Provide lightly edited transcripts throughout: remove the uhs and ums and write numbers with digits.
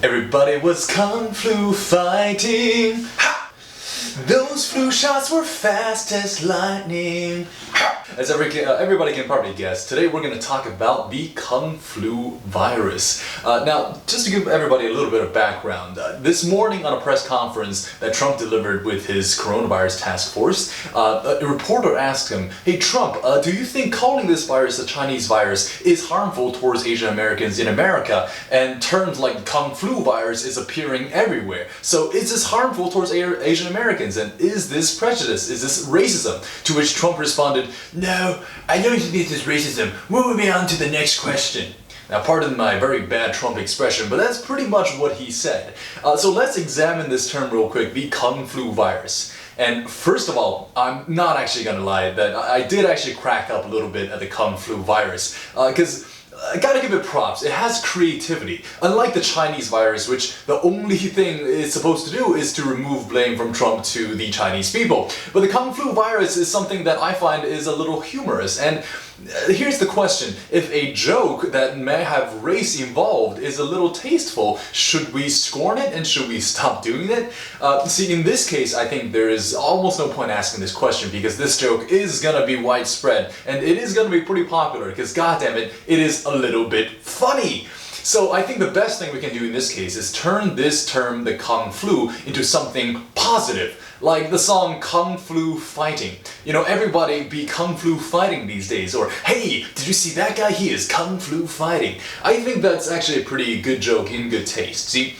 Everybody was kung flu fighting. Ha! Those flu shots were fast as lightning. As everybody can probably guess, today we're going to talk about the Kung Flu virus. Now, just to give everybody a little bit of background, this morning on a press conference that Trump delivered with his coronavirus task force, a reporter asked him, "Hey Trump, do you think calling this virus a Chinese virus is harmful towards Asian Americans in America? And terms like Kung Flu virus is appearing everywhere. So is this harmful towards Asian Americans? And is this prejudice? Is this racism?" To which Trump responded, "No, I don't think this is racism. Moving on to the next question." Now, pardon my very bad Trump expression, but that's pretty much what he said. So let's examine this term real quick, the Kung Flu virus. And first of all, I'm not actually gonna lie that I did actually crack up a little bit at the Kung Flu virus, because I gotta give it props. It has creativity. Unlike the Chinese virus, which the only thing it's supposed to do is to remove blame from Trump to the Chinese people. But the Kung Flu virus is something that I find is a little humorous. And here's the question. If a joke that may have race involved is a little tasteful, should we scorn it and should we stop doing it? See, in this case, I think there is almost no point asking this question because this joke is gonna be widespread and it is gonna be pretty popular because, goddammit, it is a little bit funny. So I think the best thing we can do in this case is turn this term, the Kung Flu, into something positive. Like the song Kung Flu Fighting. You know, everybody be Kung Flu fighting these days. Or, hey, did you see that guy? He is Kung Flu fighting. I think that's actually a pretty good joke in good taste. See,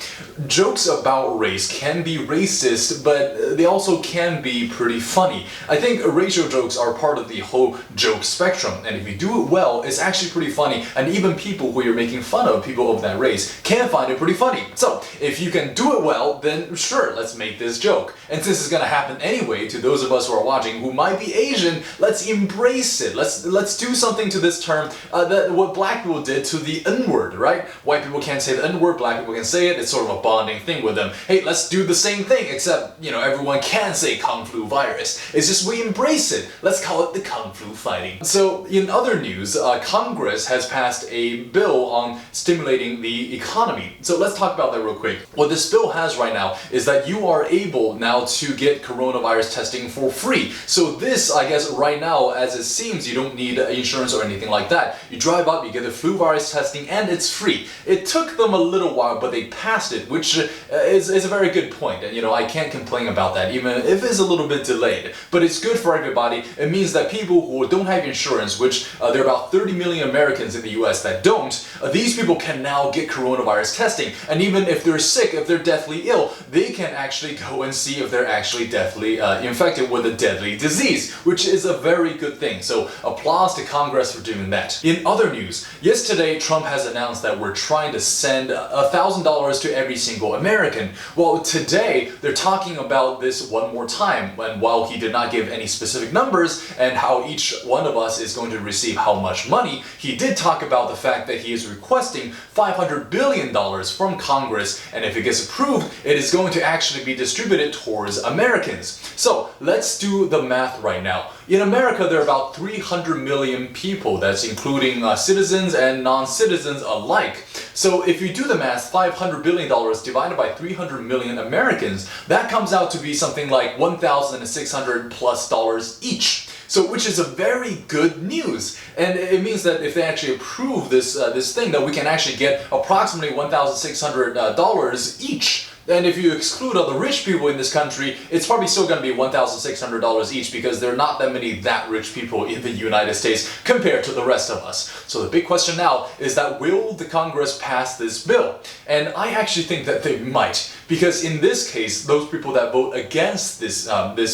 jokes about race can be racist, but they also can be pretty funny. I think racial jokes are part of the whole joke spectrum. And if you do it well, it's actually pretty funny. And even people who you're making fun of, people of that race, can find it pretty funny. So, if you can do it well, then sure, let's make this joke. And since it's gonna happen anyway to those of us who are watching who might be Asian, let's embrace it. Let's do something to this term that what black people did to the N-word, right? White people can't say the N-word, black people can say it. It's sort of a bonding thing with them. Hey, let's do the same thing, except, you know, everyone can say Kung Flu virus. It's just we embrace it. Let's call it the Kung Flu fighting. So, in other news, Congress has passed a bill on stimulating the economy. So let's talk about that real quick. What this bill has right now is that you are able now to get coronavirus testing for free. So this, I guess, right now, as it seems, you don't need insurance or anything like that. You drive up, you get the flu virus testing, and it's free. It took them a little while, but they passed it, which is a very good point. And, you know, I can't complain about that, even if it's a little bit delayed. But it's good for everybody. It means that people who don't have insurance, which there are about 30 million Americans in the US that don't, these people can now get coronavirus testing. And even if they're sick, if they're deathly ill, they can actually go and see if they're actually deathly infected with a deadly disease, which is a very good thing. So applause to Congress for doing that. In other news, yesterday Trump has announced that we're trying to send $1,000 to every single American. Well, today they're talking about this one more time, and while he did not give any specific numbers and how each one of us is going to receive how much money, he did talk about the fact that he is requesting $500 billion from Congress, and if it gets approved, it is going to actually be distributed towards Americans. So let's do the math right now. In America, there are about 300 million people, that's including citizens and non-citizens alike. So if you do the math, $500 billion divided by 300 million Americans, that comes out to be something like $1,600+ each. So, which is a very good news, and it means that if they actually approve this thing, that we can actually get approximately $1,600 each. And if you exclude all the rich people in this country, it's probably still going to be $1,600 each because there are not that many that rich people in the United States compared to the rest of us. So the big question now is that will the Congress pass this bill? And I actually think that they might. Because in this case, those people that vote against this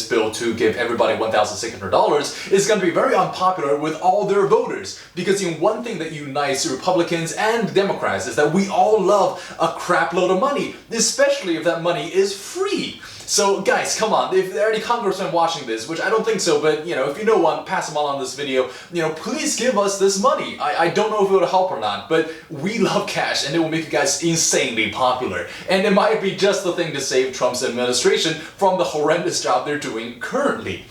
bill to give everybody $1,600 is going to be very unpopular with all their voters. Because one thing that unites Republicans and Democrats is that we all love a crap load of money, especially if that money is free. So guys, come on, if there are any congressmen watching this, which I don't think so, but you know, if you know one, pass them on this video, you know, please give us this money. I don't know if it will help or not, but we love cash and it will make you guys insanely popular. And it might be just the thing to save Trump's administration from the horrendous job they're doing currently.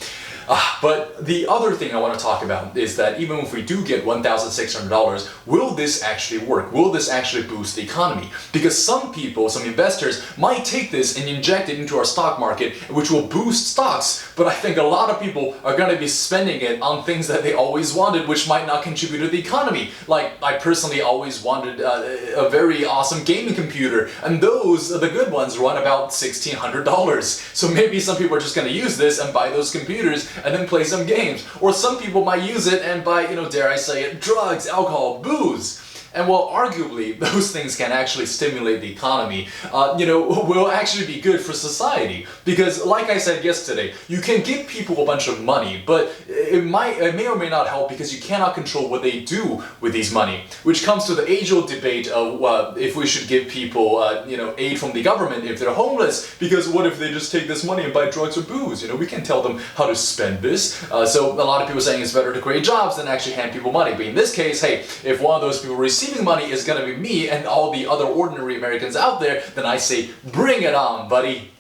But the other thing I want to talk about is that even if we do get $1,600, will this actually work? Will this actually boost the economy? Because some people, some investors, might take this and inject it into our stock market, which will boost stocks. But I think a lot of people are going to be spending it on things that they always wanted, which might not contribute to the economy. Like, I personally always wanted a very awesome gaming computer, and those, the good ones, run about $1,600. So maybe some people are just going to use this and buy those computers and then play some games. Or some people might use it and buy, dare I say it, drugs, alcohol, booze. And while arguably those things can actually stimulate the economy, will actually be good for society. Because like I said yesterday, you can give people a bunch of money, but it may or may not help because you cannot control what they do with these money. Which comes to the age-old debate of if we should give people, aid from the government if they're homeless. Because what if they just take this money and buy drugs or booze? We can tell them how to spend this. So a lot of people are saying it's better to create jobs than actually hand people money. But in this case, hey, if one of those people receiving money is gonna be me and all the other ordinary Americans out there, then I say, bring it on, buddy.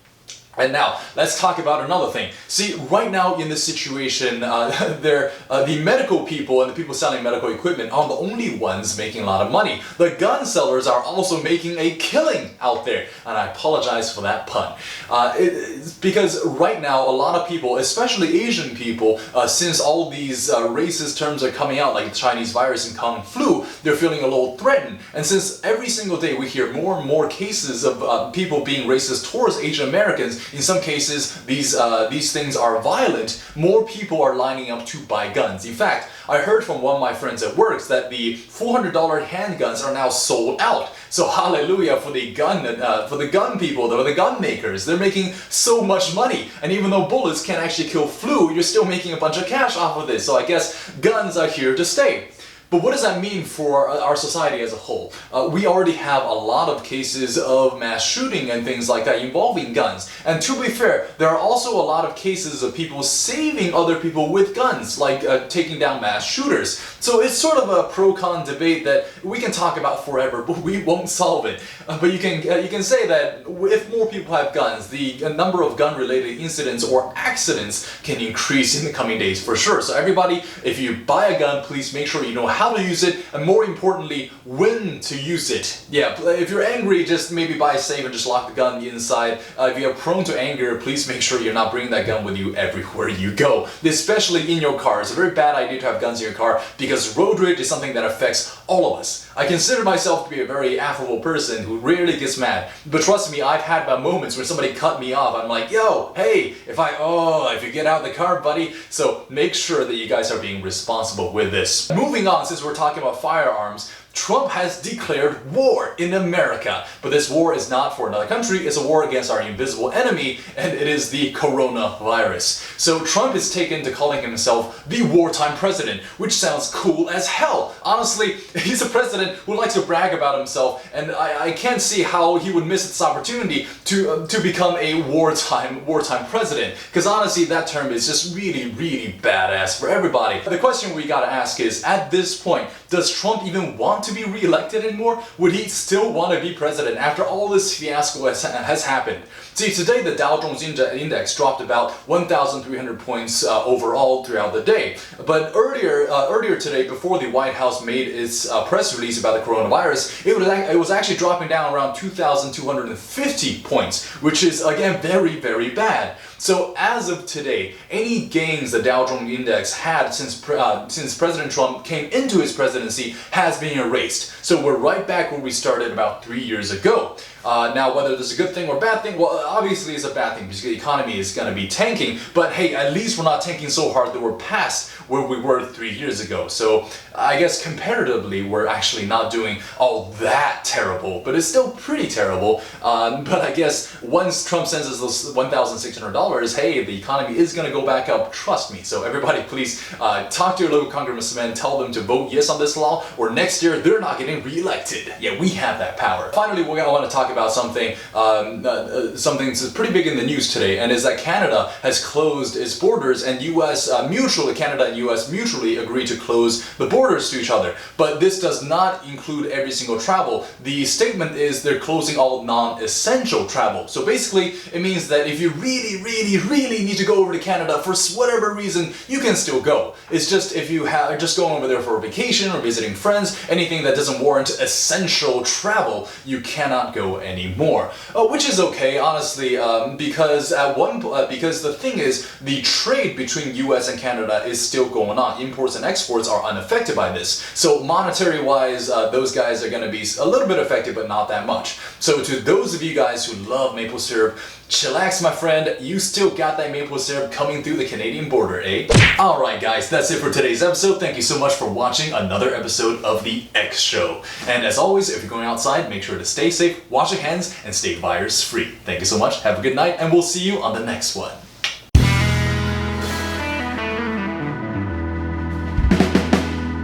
And now, let's talk about another thing. See, right now in this situation, the medical people and the people selling medical equipment are the only ones making a lot of money. The gun sellers are also making a killing out there. And I apologize for that pun. Because right now, a lot of people, especially Asian people, since all these racist terms are coming out, like the Chinese virus and Kung flu, they're feeling a little threatened. And since every single day we hear more and more cases of people being racist towards Asian Americans, in some cases, these things are violent. More people are lining up to buy guns. In fact, I heard from one of my friends at work that the $400 handguns are now sold out. So hallelujah for the gun people, the gun makers. They're making so much money. And even though bullets can't actually kill flu, you're still making a bunch of cash off of this. So I guess guns are here to stay. But what does that mean for our society as a whole? We already have a lot of cases of mass shooting and things like that involving guns. And to be fair, there are also a lot of cases of people saving other people with guns, like taking down mass shooters. So it's sort of a pro-con debate that we can talk about forever, but we won't solve it. But you can say that if more people have guns, the number of gun-related incidents or accidents can increase in the coming days for sure. So everybody, if you buy a gun, please make sure you know how to use it, and more importantly, when to use it. Yeah, if you're angry, just maybe buy a safe and just lock the gun inside. If you're prone to anger, please make sure you're not bringing that gun with you everywhere you go, especially in your car. It's a very bad idea to have guns in your car because road rage is something that affects all of us. I consider myself to be a very affable person who rarely gets mad, but trust me, I've had my moments where somebody cut me off. I'm like, yo, hey, if you get out of the car, buddy. So make sure that you guys are being responsible with this. Moving on, since we're talking about firearms, Trump has declared war in America. But this war is not for another country, it's a war against our invisible enemy, and it is the coronavirus. So Trump is taken to calling himself the wartime president, which sounds cool as hell. Honestly, he's a president who likes to brag about himself, and I can't see how he would miss this opportunity to become a wartime president. Because honestly, that term is just really, really badass for everybody. The question we gotta ask is, at this point, does Trump even want to be re-elected anymore? Would he still want to be president after all this fiasco has happened? See, today the Dow Jones Index dropped about 1,300 points overall throughout the day. But earlier today, before the White House made its press release about the coronavirus, it was actually dropping down around 2,250 points, which is again very, very bad. So as of today, any gains the Dow Jones Index had since President Trump came into his presidency has been erased. So we're right back where we started about 3 years ago. Now, whether this is a good thing or a bad thing, well, obviously it's a bad thing because the economy is going to be tanking. But hey, at least we're not tanking so hard that we're past where we were 3 years ago. So I guess comparatively, we're actually not doing all that terrible, but it's still pretty terrible. But I guess once Trump sends us those $1,600, hey, the economy is going to go back up. Trust me. So everybody, please talk to your local congressman, tell them to vote yes on this law, or next year they're not getting re-elected. Yeah, we have that power. Finally, we're going to want to talk about something that's pretty big in the news today, and is that Canada has closed its borders, and Canada and US mutually agreed to close the borders to each other. But this does not include every single travel. The statement is they're closing all non-essential travel. So basically, it means that if you really really need to go over to Canada for whatever reason, you can still go. It's just if you are just going over there for a vacation or visiting friends, anything that doesn't warrant essential travel, you cannot go anymore. Which is okay, honestly, because because the thing is, the trade between US and Canada is still going on. Imports and exports are unaffected by this. So monetary wise, those guys are going to be a little bit affected, but not that much. So to those of you guys who love maple syrup, chillax, my friend, you still got that maple syrup coming through the Canadian border, eh? Alright guys, that's it for today's episode. Thank you so much for watching another episode of The X Show. And as always, if you're going outside, make sure to stay safe, wash your hands, and stay virus free. Thank you so much, have a good night, and we'll see you on the next one.